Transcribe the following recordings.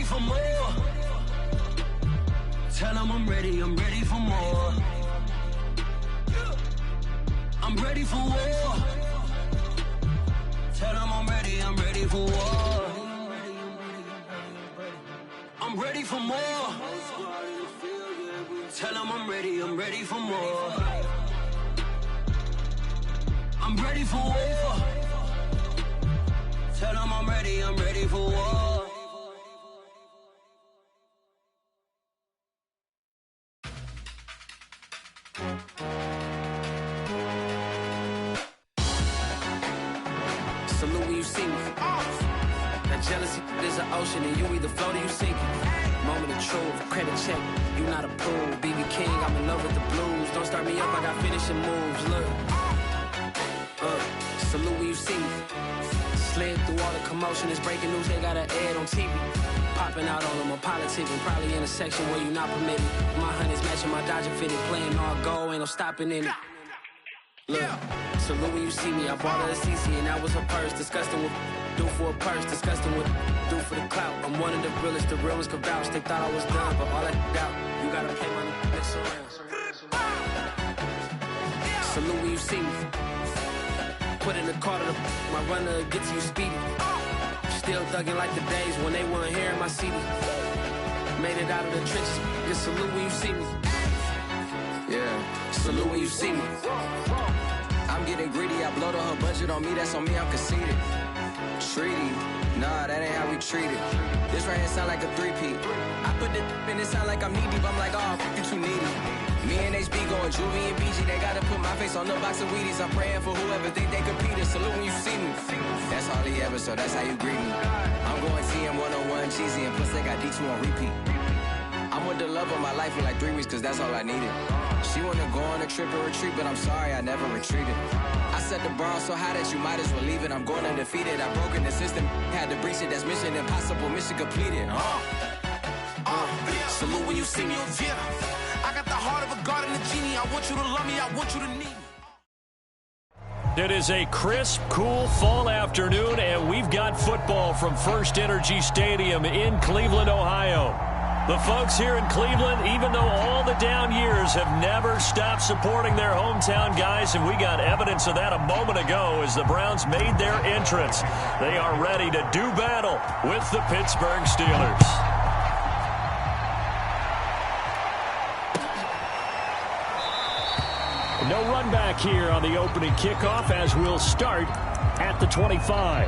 for more. Tell them I'm ready for more. I'm ready for war. Tell them I'm ready for war. I'm ready for more. Tell them I'm ready for more. I'm ready for war. Tell them I'm ready for war. Salute when you see me. That jealousy is an ocean and you either float or you sink it. Moment of truth, credit check, you not approved. BB King, I'm in love with the blues. Don't start me up, I got finishing moves, look. Salute when you see me. Slid through all the commotion, it's breaking news, they got an ad on TV. Popping out on them, I'm politicking, probably in a section where you not permitted. My honey's matching my Dodger fitted, playing all goal, ain't no stopping in it. Look, salute when you see me, I bought her a CC and that was her purse. Disgusting with do for a purse, disgusting with do for the clout. I'm one of the realest, the real ones could vouch. They thought I was done, but all that doubt, you gotta play my next around. Salute when you see me. Put in the car to my runner gets you speedy. Still thugging like the days when they weren't hearing my CD. Made it out of the trenches, just salute when you see me. Yeah, salute when you see me. I'm getting greedy, I blowed on her budget on me, that's on me, I'm conceited. Treaty, nah, that ain't how we treat it. This right here sound like a three-peat. I put the in it sound like I'm knee deep, I'm like, oh, you too needy. Me and HB going Juvie and BG, they gotta put my face on the box of Wheaties. I'm praying for whoever think they compete. Salute when you see me. That's all he ever, so that's how you greet me. I'm going TM 101 cheesy, and plus they got D2 on repeat. I'm with the love of my life for like 3 weeks, cause that's all I needed. She wanna go on a trip or retreat, but I'm sorry, I never retreated. I set the bar so high that you might as well leave it. I'm going undefeated, I broke in the system, had to breach it, that's mission impossible, mission completed. Salute when you see me, yeah. I got the heart of a god and a genie. I want you to love me, I want you to need me. It is a crisp, cool fall afternoon, and we've got football from First Energy Stadium in Cleveland, Ohio. The folks here in Cleveland, even though all the down years, have never stopped supporting their hometown guys, and we got evidence of that a moment ago as the Browns made their entrance. They are ready to do battle with the Pittsburgh Steelers. No run back here on the opening kickoff as we'll start at the 25.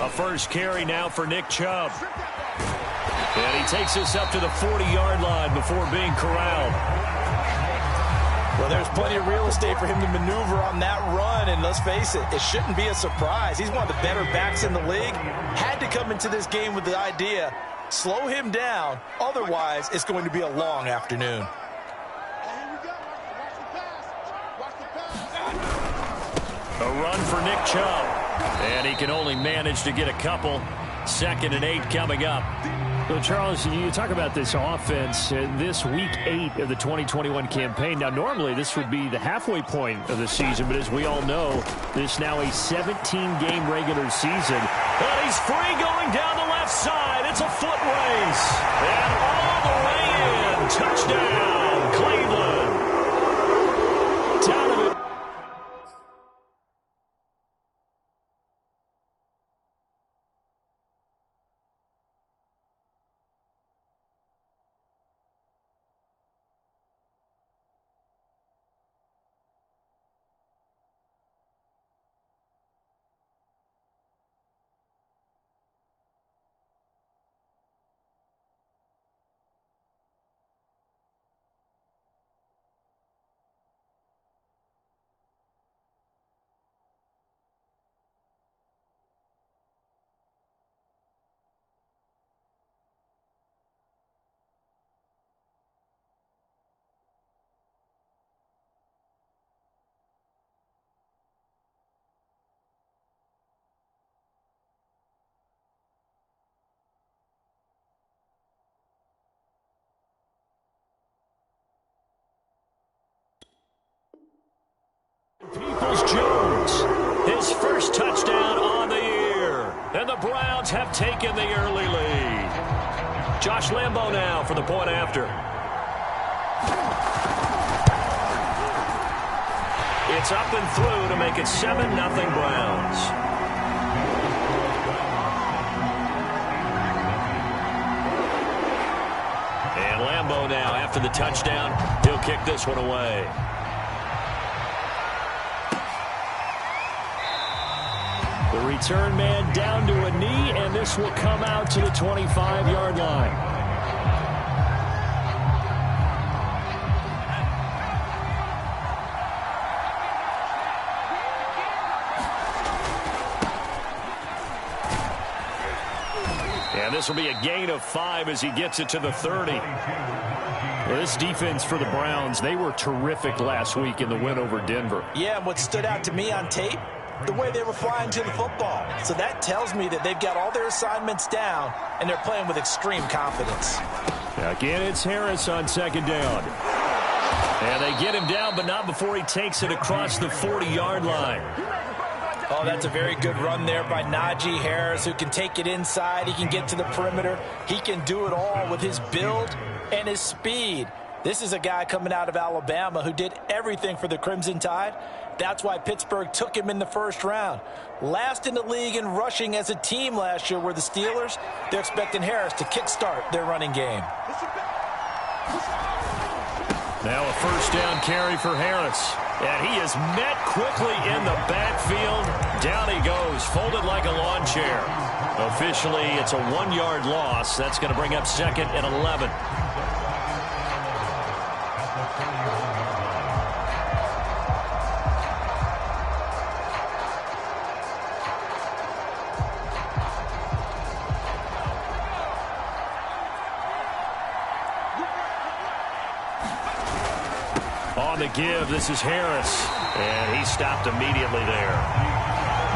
A first carry now for Nick Chubb. And he takes us up to the 40-yard line before being corralled. Well, there's plenty of real estate for him to maneuver on that run, and let's face it, it shouldn't be a surprise. He's one of the better backs in the league. Had to come into this game with the idea, slow him down, otherwise it's going to be a long afternoon. A run for Nick Chubb. And he can only manage to get a couple. 2nd and 8 coming up. Well, Charles, you talk about this offense, this week 8 of the 2021 campaign. Now, normally this would be the halfway point of the season, but as we all know, this is now a 17-game regular season. And he's free going down the left side. It's a foot race. And all the way in. Touchdown, Cleveland. Down to the Browns have taken the early lead. Josh Lambo now for the point after. It's up and through to make it 7-0 Browns. And Lambo now, after the touchdown, he'll kick this one away. The return man down to a knee, and this will come out to the 25-yard line. And this will be a gain of 5 as he gets it to the 30. Well, this defense for the Browns, they were terrific last week in the win over Denver. Yeah, and what stood out to me on tape, the way they were flying to the football. So that tells me that they've got all their assignments down, and they're playing with extreme confidence. Again, it's Harris on second down. And they get him down, but not before he takes it across the 40-yard line. Oh, that's a very good run there by Najee Harris, who can take it inside. He can get to the perimeter. He can do it all with his build and his speed. This is a guy coming out of Alabama who did everything for the Crimson Tide. That's why Pittsburgh took him in the first round. Last in the league in rushing as a team last year were the Steelers. They're expecting Harris to kickstart their running game. Now a first down carry for Harris. And he is met quickly in the backfield. Down he goes, folded like a lawn chair. Officially, it's a 1-yard loss. That's going to bring up 2nd and 11. On the give, this is Harris. And he stopped immediately there.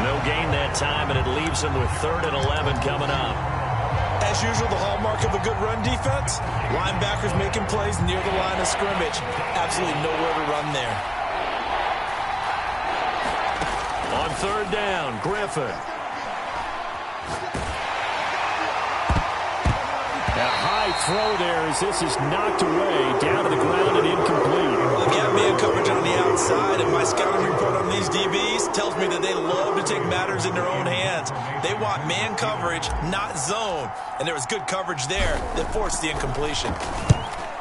No gain that time, and it leaves him with 3rd and 11 coming up. As usual, the hallmark of a good run defense, linebackers making plays near the line of scrimmage. Absolutely nowhere to run there. On 3rd down, Griffin. A high throw there as this is knocked away, down to the ground and incomplete. Well, they got man coverage on the outside, and my scouting report on these DBs tells me that they love to take matters in their own hands. They want man coverage, not zone. And there was good coverage there that forced the incompletion.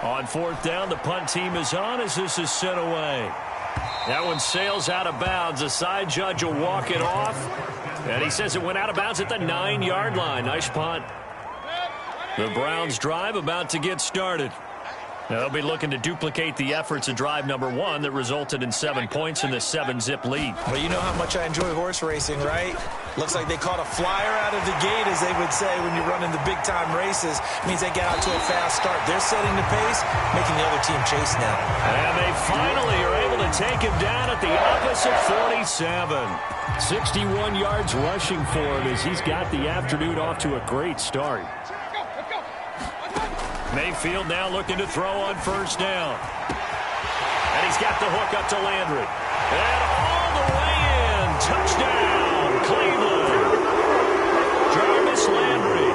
On 4th down, the punt team is on as this is sent away. That one sails out of bounds. The side judge will walk it off. And he says it went out of bounds at the 9-yard line. Nice punt. The Browns drive about to get started. They'll be looking to duplicate the efforts of drive number 1 that resulted in 7 points in the 7-zip lead. Well, you know how much I enjoy horse racing, right? Looks like they caught a flyer out of the gate, as they would say when you're running the big-time races. It means they get out to a fast start. They're setting the pace, making the other team chase now. And they finally are able to take him down at the opposite 47. 61 yards rushing for him as he's got the afternoon off to a great start. Mayfield now looking to throw on 1st down. And he's got the hook up to Landry. And all the way in. Touchdown, Cleveland. Jarvis Landry,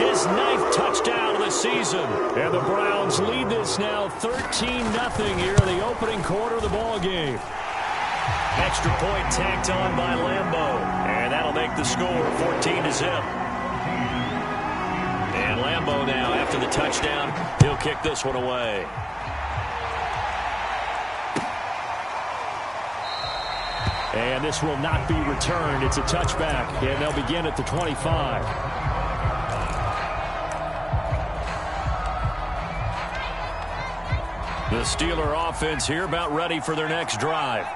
his 9th touchdown of the season. And the Browns lead this now 13-0 here in the opening quarter of the ball game. Extra point tacked on by Lambo. And that'll make the score 14-0. And Lambo now, after the touchdown, he'll kick this one away. And this will not be returned. It's a touchback, and they'll begin at the 25. The Steeler offense here about ready for their next drive.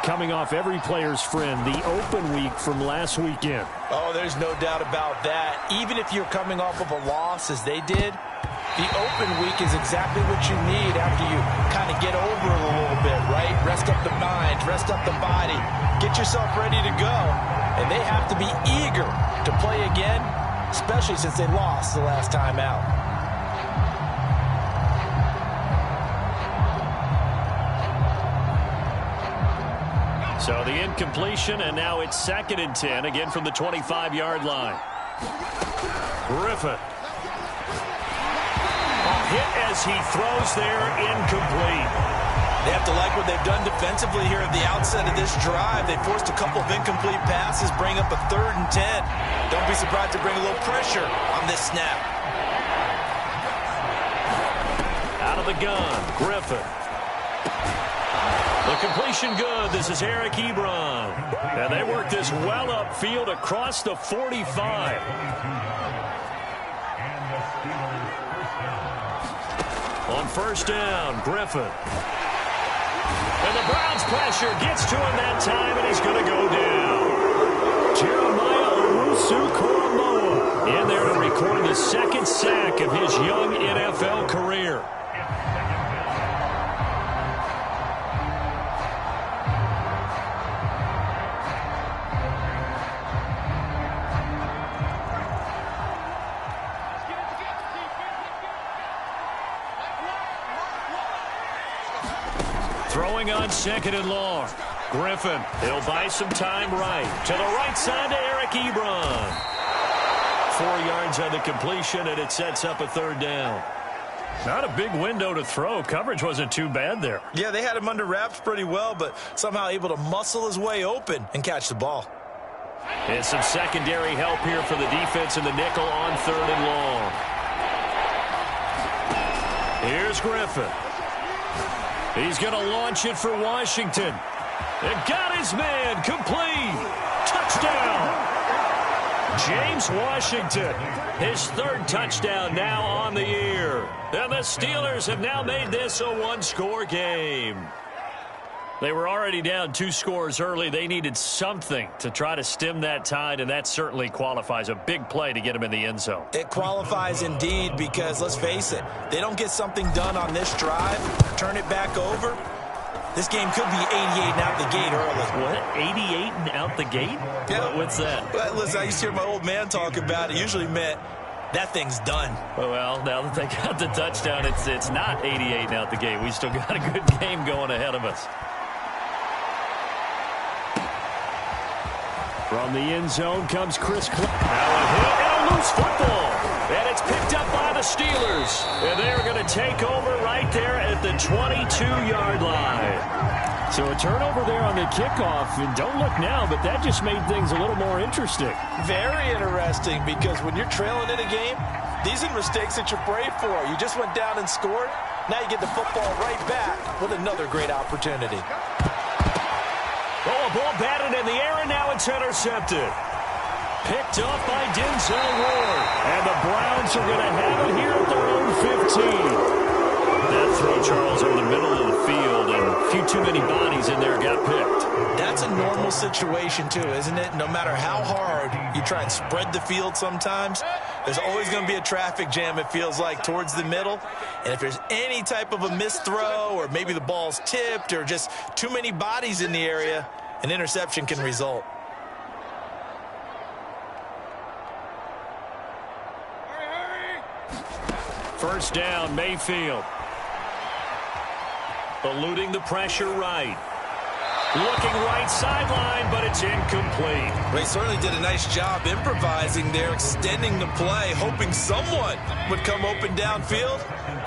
Coming off every player's friend, the open week from last weekend. Oh, there's no doubt about that. Even if you're coming off of a loss as they did, the open week is exactly what you need after you kind of get over it a little bit, right? Rest up the mind, rest up the body, get yourself ready to go. And they have to be eager to play again, especially since they lost the last time out. So the incompletion, and now it's 2nd and 10, again from the 25-yard line. Griffin. Hit as he throws there, incomplete. They have to like what they've done defensively here at the outset of this drive. They forced a couple of incomplete passes, bring up a 3rd and 10. Don't be surprised to bring a little pressure on this snap. Out of the gun, Griffin. The completion good. This is Eric Ebron. And they work this well upfield across the 45. On first down, Griffin. And the Browns pressure gets to him that time, and he's going to go down. Jeremiah Owusu-Koramoah in there to record the 2nd sack of his young NFL career. Throwing on 2nd and long. Griffin, he'll buy some time right. To the right side to Eric Ebron. 4 yards on the completion, and it sets up a 3rd down. Not a big window to throw. Coverage wasn't too bad there. Yeah, they had him under wraps pretty well, but somehow able to muscle his way open and catch the ball. And some secondary help here for the defense in the nickel on 3rd and long. Here's Griffin. He's going to launch it for Washington. And got his man complete. Touchdown. James Washington, his 3rd touchdown now on the year. And the Steelers have now made this a 1-score game. They were already down 2 scores early. They needed something to try to stem that tide, and that certainly qualifies. A big play to get him in the end zone. It qualifies indeed because, let's face it, they don't get something done on this drive, turn it back over, this game could be 88 and out the gate early. What? 88 and out the gate? Yeah. What's that? Well, listen, I used to hear my old man talk about it. Usually meant that thing's done. Well, now that they got the touchdown, it's not 88 and out the gate. We still got a good game going ahead of us. From the end zone comes Chris Clark. Now a hit and a loose football. And it's picked up by the Steelers. And they're going to take over right there at the 22-yard line. So a turnover there on the kickoff. And don't look now, but that just made things a little more interesting. Very interesting, because when you're trailing in a game, these are mistakes that you pray for. You just went down and scored. Now you get the football right back with another great opportunity. Oh, a ball batted in the air, and now it's intercepted. Picked up by Denzel Ward. And the Browns are going to have it here at their own 15. That throw, Charles, over the middle of the field, and a few too many bodies in there got picked. That's a normal situation, too, isn't it? No matter how hard you try and spread the field sometimes, there's always going to be a traffic jam, it feels like, towards the middle. And if there's any type of a missed throw, or maybe the ball's tipped, or just too many bodies in the area, an interception can result. First down, Mayfield. Eluding the pressure right. Looking right sideline, but it's incomplete. They certainly did a nice job improvising there, extending the play, hoping someone would come open downfield,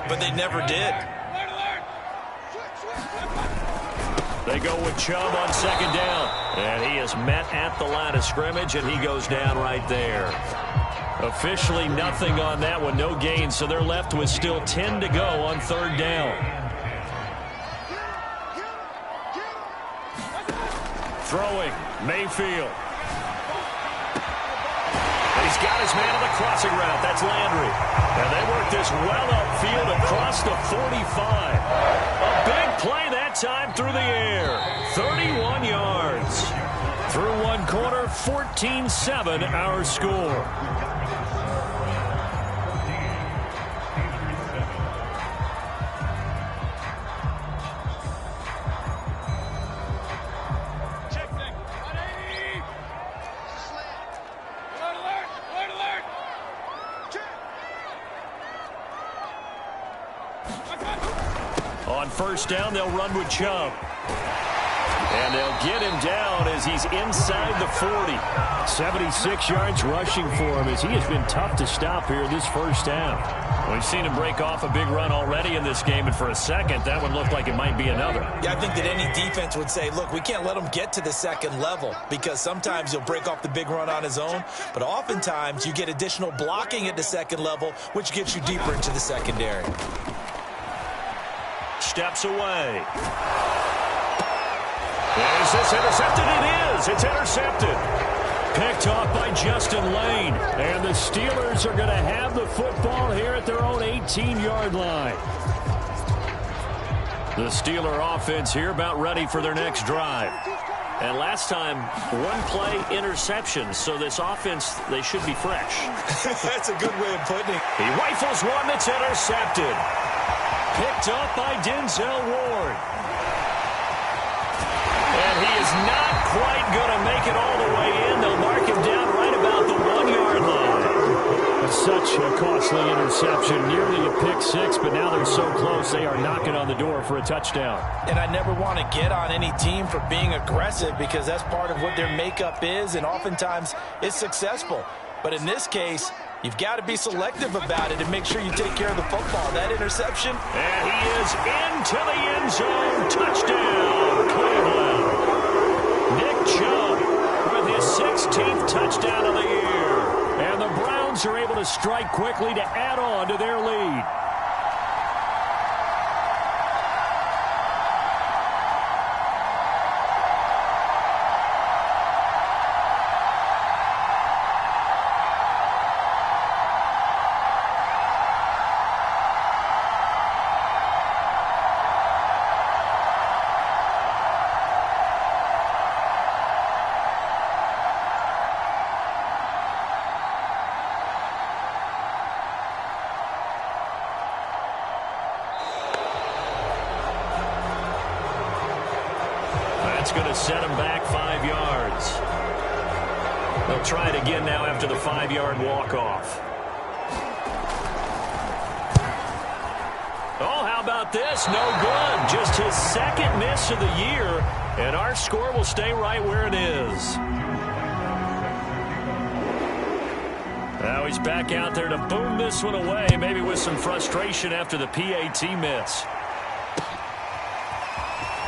but they never did. They go with Chubb on second down. And he is met at the line of scrimmage, and he goes down right there. Officially nothing on that one, no gain, so they're left with still 10 to go on third down. Throwing, Mayfield. And he's got his man on the crossing route. That's Landry. And they work this well upfield across the 45. A big play that time through the air. 31 yards. Through one quarter, 14-7 our score. On first down, they'll run with Chubb. And they'll get him down as he's inside the 40. 76 yards rushing for him as he has been tough to stop here this first half. We've seen him break off a big run already in this game, and for a second, that would look like it might be another. Yeah, I think that any defense would say, look, we can't let him get to the second level because sometimes he'll break off the big run on his own, but oftentimes you get additional blocking at the second level, which gets you deeper into the secondary. Steps away. Is this intercepted? It is. It's intercepted. Picked off by Justin Lane. And the Steelers are going to have the football here at their own 18-yard line. The Steeler offense here about ready for their next drive. And last time, one play interception. So this offense, they should be fresh. That's a good way of putting it. He rifles one that's intercepted. Picked up by Denzel Ward. And he is not quite going to make it all the way in. They'll mark him down right about the 1-yard line. Such a costly interception. Nearly a pick six, but now they're so close they are knocking on the door for a touchdown. And I never want to get on any team for being aggressive because that's part of what their makeup is, and oftentimes it's successful. But in this case, you've got to be selective about it and make sure you take care of the football. That interception. And he is into the end zone. Touchdown, Cleveland. Nick Chubb with his 16th touchdown of the year. And the Browns are able to strike quickly to add on to their lead. That's going to set him back 5 yards. They'll try it again now after the 5-yard walk-off. Oh, how about this? No good. Just his second miss of the year, and our score will stay right where it is. Now he's back out there to boom this one away, maybe with some frustration after the PAT miss.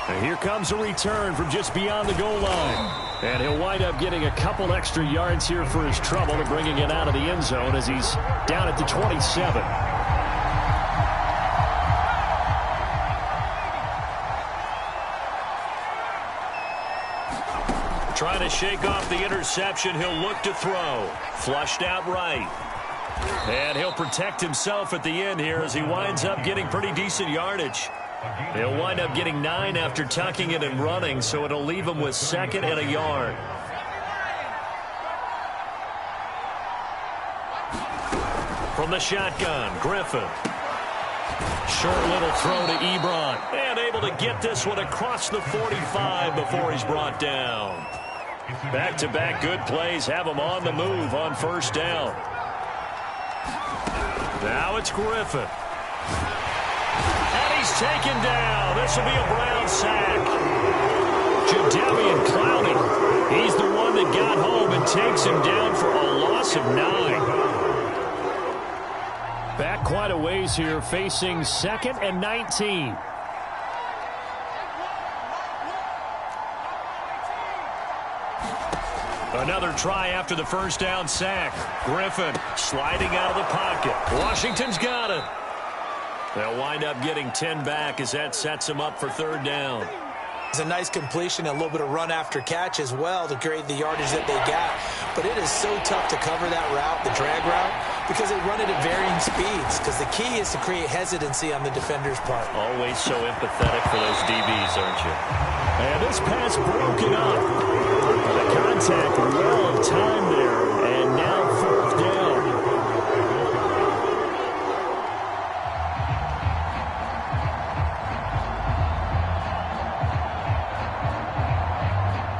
And here comes a return from just beyond the goal line. And he'll wind up getting a couple extra yards here for his trouble and bringing it out of the end zone as he's down at the 27. Trying to shake off the interception. He'll look to throw. Flushed out right. And he'll protect himself at the end here as he winds up getting pretty decent yardage. He'll wind up getting 9 after tucking it and running, so it'll leave him with 2nd and a yard. From the shotgun, Griffin. Short little throw to Ebron. And able to get this one across the 45 before he's brought down. Back-to-back good plays have him on the move on first down. Now it's Griffin. And he's taken down. This will be a Brown sack. Jadeveon Clowney. He's the one that got home and takes him down for a loss of 9. Back quite a ways here, facing 2nd and 19. Another try after the first down sack. Griffin sliding out of the pocket. Washington's got it. They'll wind up getting 10 back as that sets them up for 3rd down. It's a nice completion and a little bit of run after catch as well to create the yardage that they got. But it is so tough to cover that route, the drag route, because they run it at varying speeds. Because the key is to create hesitancy on the defender's part. Always so empathetic for those DBs, aren't you? And this pass broken up. The contact well timed there. And now 4th down.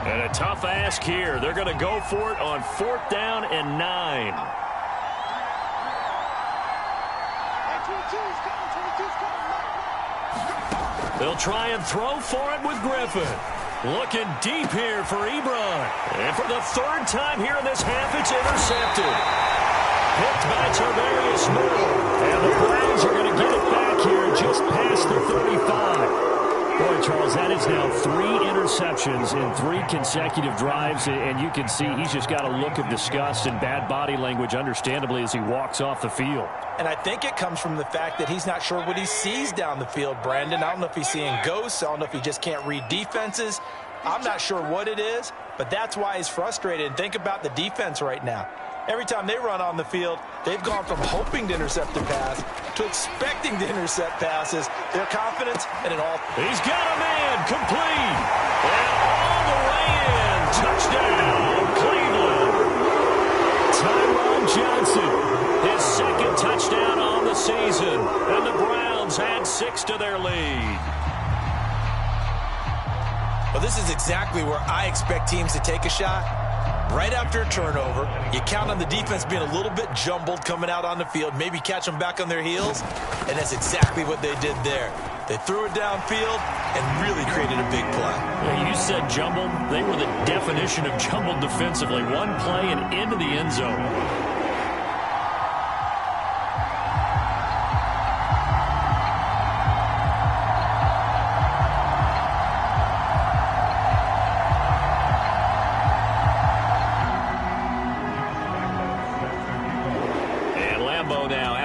And a tough ask here. They're going to go for it on 4th down and 9. They'll try and throw for it with Griffin. Looking deep here for Ebron. And for the third time here in this half, it's intercepted. Picked by Tarvarius Moore. And the Browns are going to get it back here just past the 35. Boy, Charles, that is now 3 interceptions in 3 consecutive drives, and you can see he's just got a look of disgust and bad body language, understandably, as he walks off the field. And I think it comes from the fact that he's not sure what he sees down the field, Brandon. I don't know if he's seeing ghosts. I don't know if he just can't read defenses. I'm not sure what it is, but that's why he's frustrated. And think about the defense right now. Every time they run on the field, they've gone from hoping to intercept a pass to expecting to intercept passes. Their confidence and it all. He's got a man, complete. And all the way in. Touchdown, Cleveland. Tyron Johnson, his second touchdown on the season. And the Browns add 6 to their lead. Well, this is exactly where I expect teams to take a shot. Right after a turnover, you count on the defense being a little bit jumbled coming out on the field, maybe catch them back on their heels, and that's exactly what they did there. They threw it downfield and really created a big play. Yeah, you said jumbled. They were the definition of jumbled defensively. One play and into the end zone.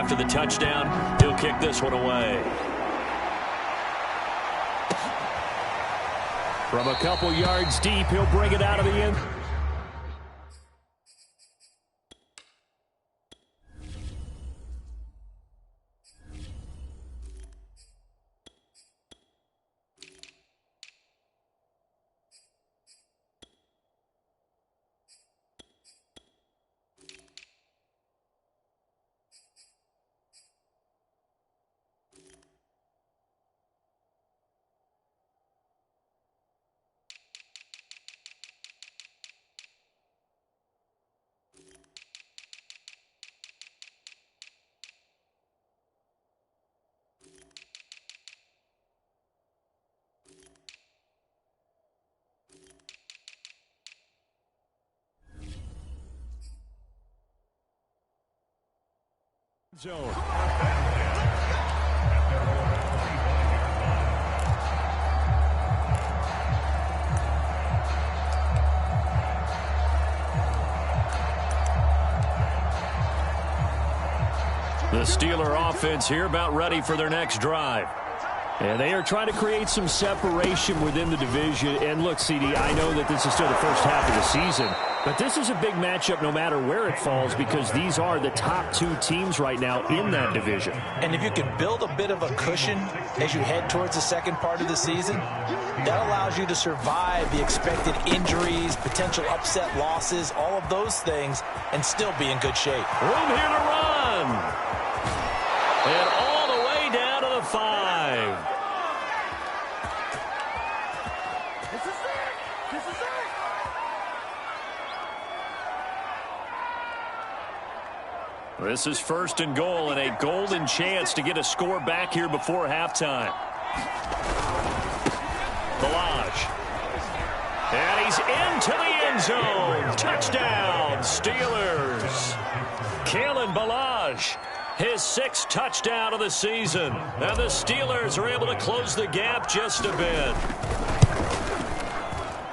The touchdown, he'll kick this one away. From a couple yards deep, he'll bring it out of the end. Zone. The Steeler offense here about ready for their next drive. And they are trying to create some separation within the division. And look, CD, I know that this is still the first half of the season, but this is a big matchup no matter where it falls because these are the top 2 teams right now in that division. And if you can build a bit of a cushion as you head towards the second part of the season, that allows you to survive the expected injuries, potential upset losses, all of those things, and still be in good shape. Room here to run. And all the way down to the 5. This is 1st and goal and a golden chance to get a score back here before halftime. Balaj. And he's into the end zone. Touchdown, Steelers. Kalen Balaj, his 6th touchdown of the season. And the Steelers are able to close the gap just a bit.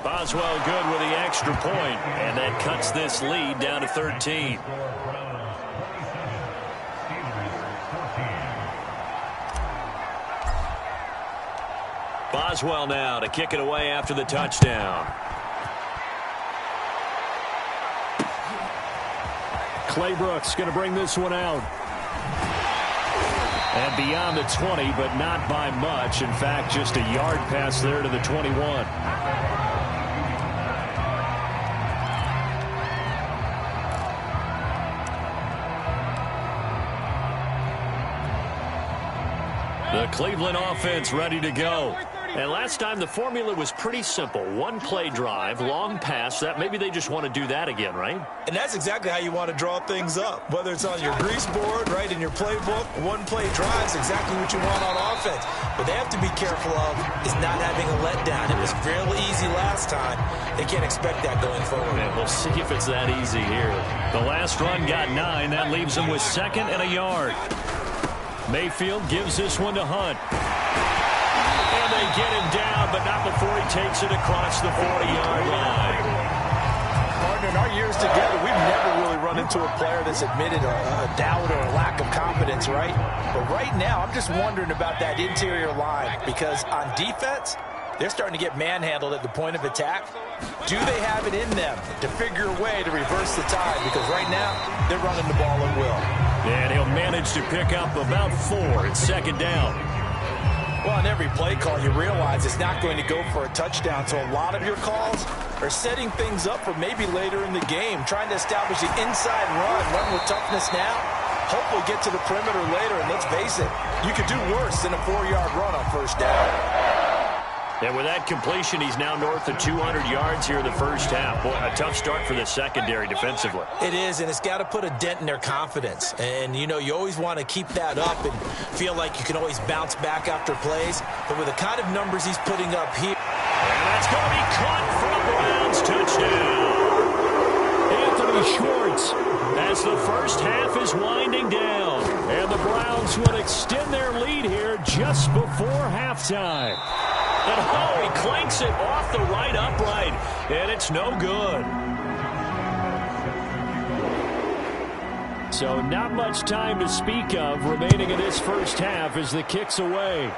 Boswell good with the extra point, and that cuts this lead down to 13. Boswell now to kick it away after the touchdown. Clay Brooks going to bring this one out. And beyond the 20, but not by much. In fact, just a yard pass there to the 21. The Cleveland offense ready to go. And last time the formula was pretty simple. 1 play drive, long pass. That maybe they just want to do that again, right? And that's exactly how you want to draw things up. Whether it's on your grease board, right, in your playbook, 1 play drive is exactly what you want on defense. What they have to be careful of is not having a letdown. It was fairly easy last time. They can't expect that going forward. And we'll see if it's that easy here. The last run got 9. That leaves them with 2nd and a yard. Mayfield gives this one to Hunt. And they get him down, but not before he takes it across the 40-yard line. Partner, in our years together, we've never really run into a player that's admitted a doubt or a lack of confidence, right? But right now, I'm just wondering about that interior line, because on defense, they're starting to get manhandled at the point of attack. Do they have it in them to figure a way to reverse the tide? Because right now, they're running the ball at will. And he'll manage to pick up about 4. It's 2nd down. Well, on every play call, you realize it's not going to go for a touchdown. So a lot of your calls are setting things up for maybe later in the game, trying to establish the inside run with toughness now. Hopefully get to the perimeter later, and let's face it, you could do worse than a 4-yard run on first down. And with that completion, he's now north of 200 yards here in the first half. Boy, a tough start for the secondary defensively. It is, and it's got to put a dent in their confidence. And, you know, you always want to keep that up and feel like you can always bounce back after plays. But with the kind of numbers he's putting up here. And that's going to be caught for a Browns touchdown. Anthony Schwartz, as the first half is winding down. And the Browns will extend their lead here just before halftime. And oh, he clanks it off the right upright, and it's no good. So not much time to speak of remaining in this first half as the kick's away.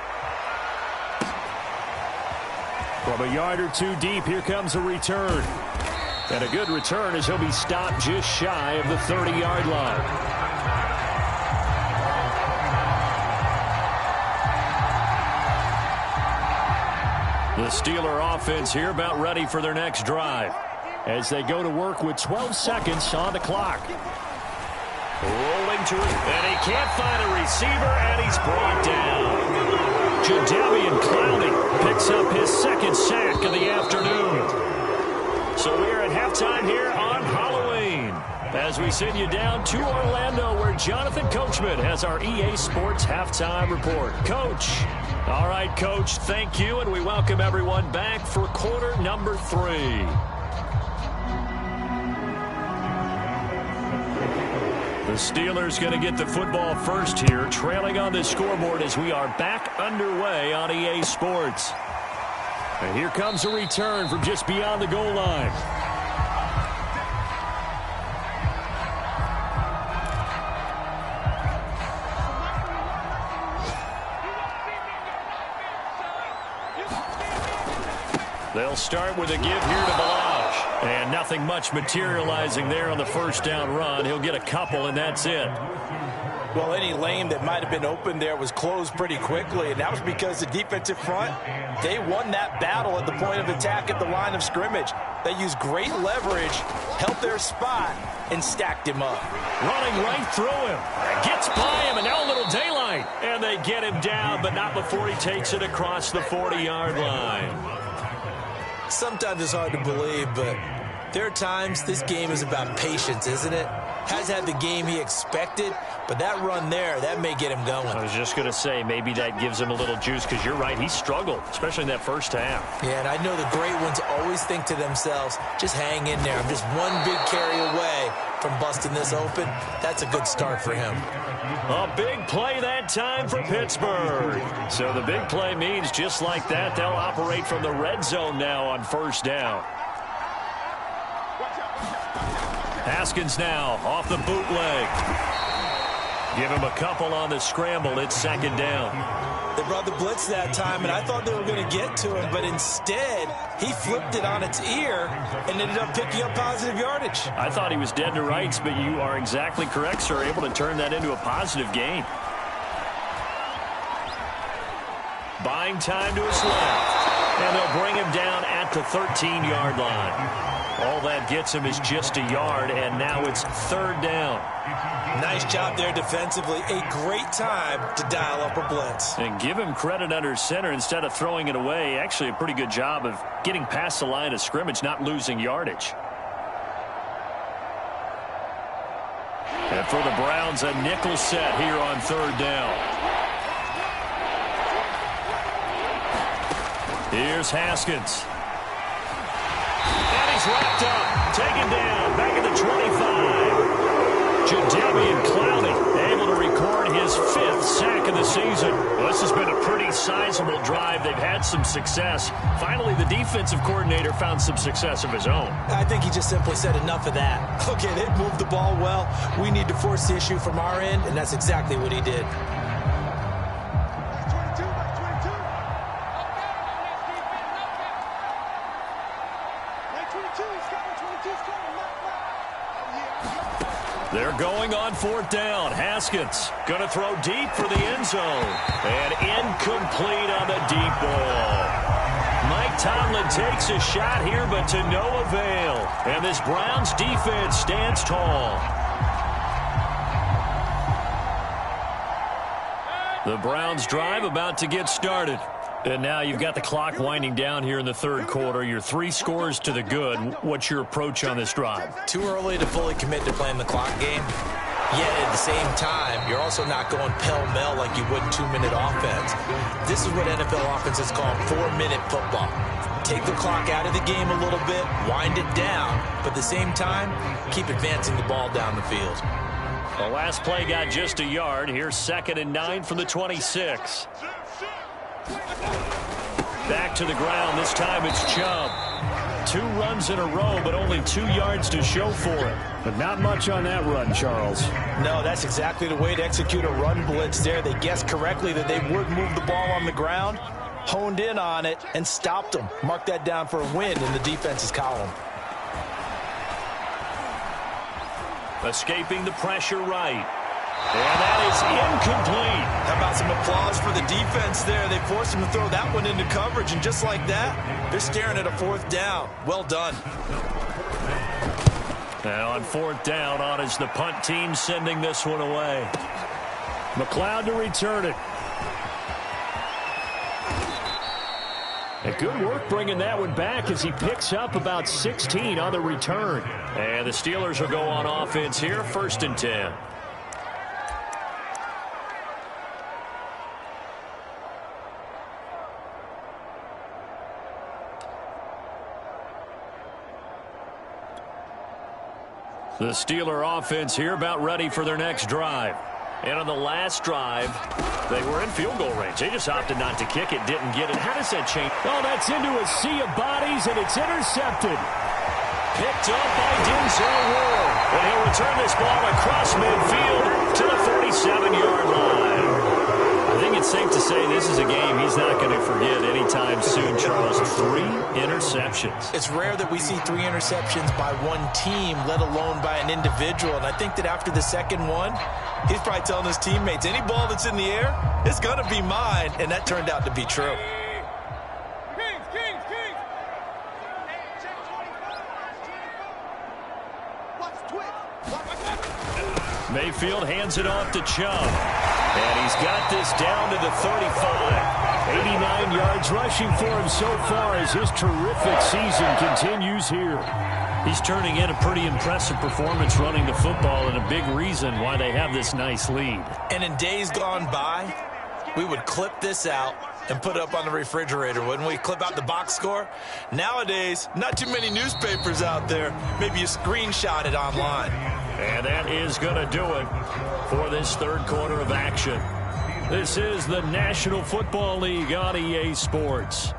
From a yard or 2 deep, here comes a return. And a good return as he'll be stopped just shy of the 30-yard line. The Steeler offense here about ready for their next drive as they go to work with 12 seconds on the clock. Rolling to it, and he can't find a receiver, and he's brought down. Jadeveon Clowney picks up his 2nd sack of the afternoon. So we are at halftime here on Halloween as we send you down to Orlando where Jonathan Coachman has our EA Sports halftime report. Coach. All right, Coach, thank you, and we welcome everyone back for quarter number 3. The Steelers going to get the football first here, trailing on the scoreboard as we are back underway on EA Sports. And here comes a return from just beyond the goal line. They'll start with a give here to Balaj. And nothing much materializing there on the first down run. He'll get a couple, and that's it. Well, any lane that might have been open there was closed pretty quickly, and that was because the defensive front, they won that battle at the point of attack at the line of scrimmage. They used great leverage, held their spot, and stacked him up. Running right through him. Gets by him, and now a little daylight. And they get him down, but not before he takes it across the 40-yard line. Sometimes it's hard to believe, but there are times this game is about patience, isn't it? Has had the game he expected, but that run there, that may get him going. I was just going to say, maybe that gives him a little juice, because you're right, he struggled, especially in that first half. Yeah, and I know the great ones always think to themselves, just hang in there. I'm just one big carry away from busting this open. That's a good start for him. A big play that time for Pittsburgh. So the big play means just like that, they'll operate from the red zone now on first down. Haskins now off the bootleg. Give him a couple on the scramble. It's 2nd down. They brought the blitz that time, and I thought they were going to get to him, but instead he flipped it on its ear and ended up picking up positive yardage. I thought he was dead to rights, but you are exactly correct, sir. Able to turn that into a positive gain. Buying time to his left. And they'll bring him down at the 13-yard line. All that gets him is just a yard, and now it's 3rd down. Nice job there defensively. A great time to dial up a blitz. And give him credit under center instead of throwing it away. Actually, a pretty good job of getting past the line of scrimmage, not losing yardage. And for the Browns, a nickel set here on 3rd down. Here's Haskins. And he's wrapped up. Taken down. Back at the 25. Jadeveon Clowney able to record his 5th sack of the season. Well, this has been a pretty sizable drive. They've had some success. Finally, the defensive coordinator found some success of his own. I think he just simply said enough of that. Okay, they moved the ball well. We need to force the issue from our end, and that's exactly what he did. They're going on 4th down. Haskins going to throw deep for the end zone. And incomplete on the deep ball. Mike Tomlin takes a shot here, but to no avail. And this Browns defense stands tall. The Browns drive about to get started. And now you've got the clock winding down here in the 3rd quarter. You're 3 scores to the good. What's your approach on this drive? Too early to fully commit to playing the clock game. Yet at the same time, you're also not going pell-mell like you would in 2-minute offense. This is what NFL offenses call 4-minute football. Take the clock out of the game a little bit, wind it down, but at the same time, keep advancing the ball down the field. The last play got just a yard. Here's 2nd and 9 from the 26. Back to the ground. This time it's Chubb. 2 runs in a row, but only 2 yards to show for it. But not much on that run, Charles. No, that's exactly the way to execute a run blitz there. They guessed correctly that they would move the ball on the ground, honed in on it, and stopped them. Mark that down for a win in the defense's column. Escaping the pressure right. And that is incomplete. How about some applause for the defense there? They forced him to throw that one into coverage, and just like that, they're staring at a 4th down. Well done. Now on 4th down, on is the punt team sending this one away. McLeod to return it. And good work bringing that one back as he picks up about 16 on the return. And the Steelers will go on offense here, 1st and 10. The Steeler offense here about ready for their next drive. And on the last drive, they were in field goal range. They just opted not to kick it, didn't get it. How does that change? Oh, that's into a sea of bodies, and it's intercepted. Picked up by Denzel Ward. And he'll return this ball across midfield to the 47-yard line. I think it's safe to say this is a game he's not going to forget anytime soon, Charles. 3 interceptions. It's rare that we see 3 interceptions by one team, let alone by an individual. And I think that after the second one, he's probably telling his teammates, any ball that's in the air, it's going to be mine. And that turned out to be true. Mayfield hands it off to Chubb. And he's got this down to the 35. 89 yards rushing for him so far as his terrific season continues here. He's turning in a pretty impressive performance running the football, and a big reason why they have this nice lead. And in days gone by, we would clip this out and put it up on the refrigerator, wouldn't we? Clip out the box score. Nowadays, not too many newspapers out there. Maybe you screenshot it online. And that is going to do it for this 3rd quarter of action. This is the National Football League on EA Sports.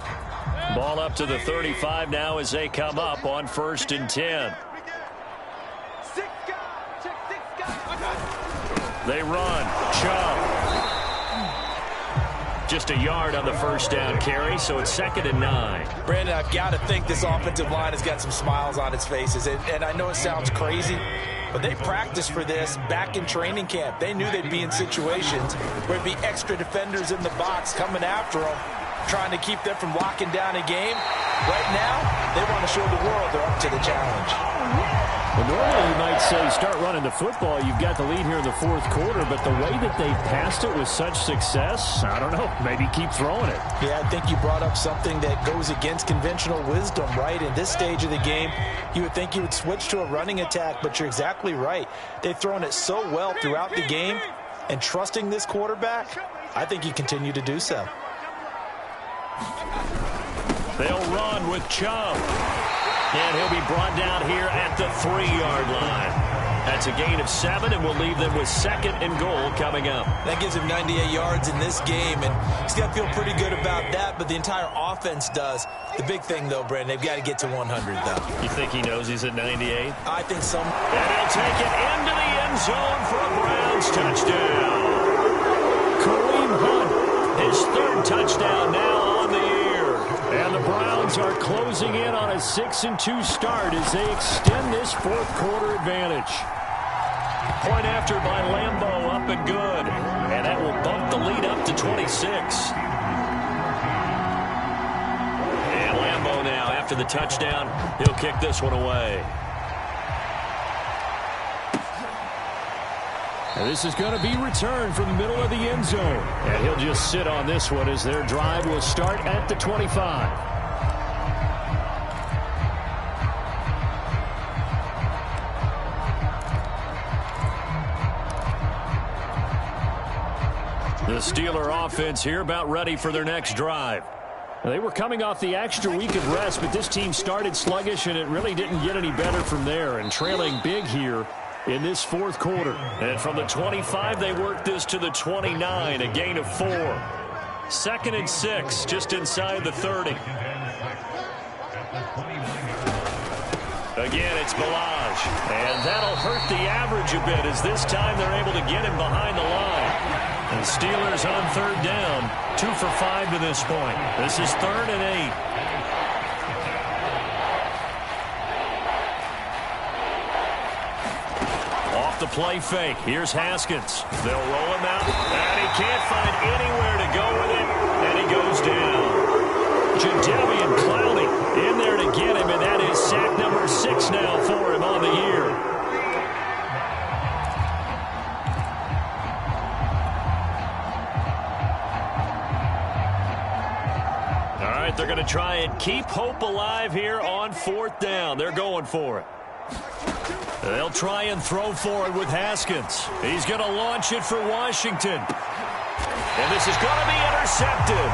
Ball up to the 35 now as they come up on 1st and 10. They run. Chubb. Just a yard on the 1st down carry, so it's 2nd and 9. Brandon, I've got to think this offensive line has got some smiles on its faces. And I know it sounds crazy, but they practiced for this back in training camp. They knew they'd be in situations where there'd be extra defenders in the box coming after them, trying to keep them from locking down a game. Right now, they want to show the world they're up to the challenge. Well, normally you might say start running the football. You've got the lead here in the 4th quarter, but the way that they passed it with such success, I don't know, maybe keep throwing it. Yeah, I think you brought up something that goes against conventional wisdom, right? In this stage of the game, you would think you would switch to a running attack, but you're exactly right. They've thrown it so well throughout the game, and trusting this quarterback, I think you continue to do so. They'll run with Chubb. And he'll be brought down here at the 3-yard line. That's a gain of 7, and we'll leave them with 2nd and goal coming up. That gives him 98 yards in this game, and he's got to feel pretty good about that, but the entire offense does. The big thing, though, Brandon, they've got to get to 100, though. You think he knows he's at 98? I think so. And he'll take it into the end zone for a Browns touchdown. Kareem Hunt, his 3rd touchdown now on the year. And the Browns are closing in on a 6-2 start as they extend this 4th quarter advantage. Point after by Lambeau, up and good. And that will bump the lead up to 26. And Lambeau now, after the touchdown, he'll kick this one away. And this is going to be returned from the middle of the end zone. And he'll just sit on this one as their drive will start at the 25. The Steeler offense here about ready for their next drive. They were coming off the extra week of rest, but this team started sluggish, and it really didn't get any better from there. And trailing big here in this 4th quarter. And from the 25, they worked this to the 29, a gain of 4. 2nd and 6, just inside the 30. Again, it's Balaj. And that'll hurt the average a bit as this time they're able to get him behind the line. And Steelers on 3rd down, 2 for 5 to this point. This is 3rd and 8. Off the play fake. Here's Haskins. They'll roll him out, and he can't find anywhere to go with it, and he goes down. Jadeveon Clowney in there to get him, and that is sack number 6 now for him on the year. They're going to try and keep hope alive here on 4th down. They're going for it. They'll try and throw for it with Haskins. He's going to launch it for Washington. And this is going to be intercepted.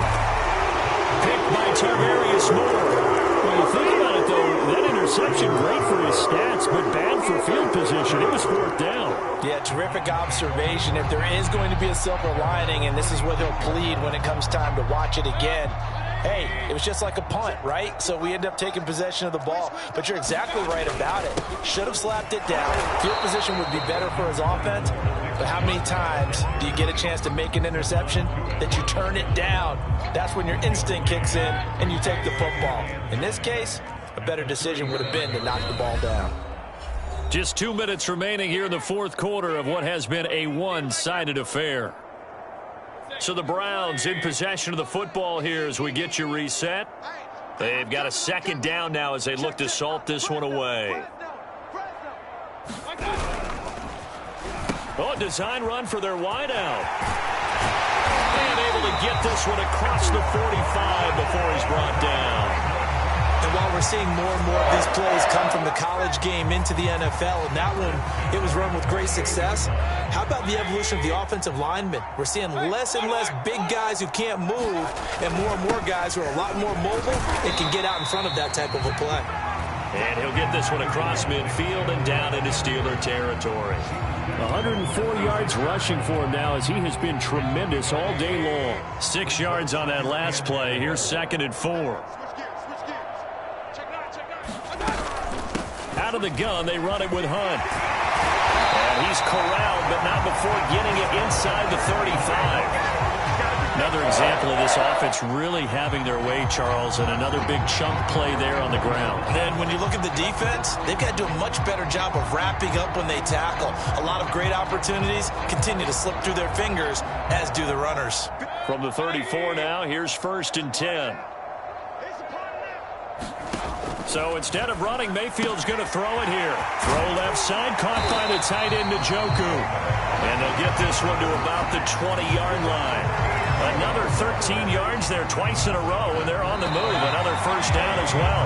Picked by Tarvarius Moore. Well, you think about it, though, that interception, great for his stats, but bad for field position. It was 4th down. Yeah, terrific observation. If there is going to be a silver lining, and this is what he'll plead when it comes time to watch it again, hey, it was just like a punt, right? So we end up taking possession of the ball. But you're exactly right about it. Should have slapped it down. Field position would be better for his offense. But how many times do you get a chance to make an interception that you turn it down? That's when your instinct kicks in and you take the football. In this case, a better decision would have been to knock the ball down. Just 2 minutes remaining here in the 4th quarter of what has been a one-sided affair. So the Browns in possession of the football here as we get you reset. They've got a 2nd down now as they look to salt this one away. Oh, design run for their wideout. And able to get this one across the 45 before he's brought down. And while we're seeing more and more of these plays come from the college game into the NFL, and that one, it was run with great success, how about the evolution of the offensive linemen? We're seeing less and less big guys who can't move and more guys who are a lot more mobile and can get out in front of that type of a play. And he'll get this one across midfield and down into Steeler territory. 104 yards rushing for him now as he has been tremendous all day long. 6 yards on that last play. Here's 2nd and 4. Out of the gun, they run it with Hunt. And he's corralled, but not before getting it inside the 35. Another example of this offense really having their way, Charles, and another big chunk play there on the ground. And then when you look at the defense, they've got to do a much better job of wrapping up when they tackle. A lot of great opportunities continue to slip through their fingers, as do the runners. From the 34 now, here's 1st and 10. So instead of running, Mayfield's going to throw it here. Throw left side, caught by the tight end, Njoku. And they'll get this one to about the 20-yard line. Another 13 yards there twice in a row, and they're on the move. Another 1st down as well.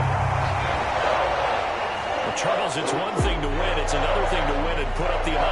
Well, Charles, it's one thing to win. It's another thing to win and put up the amount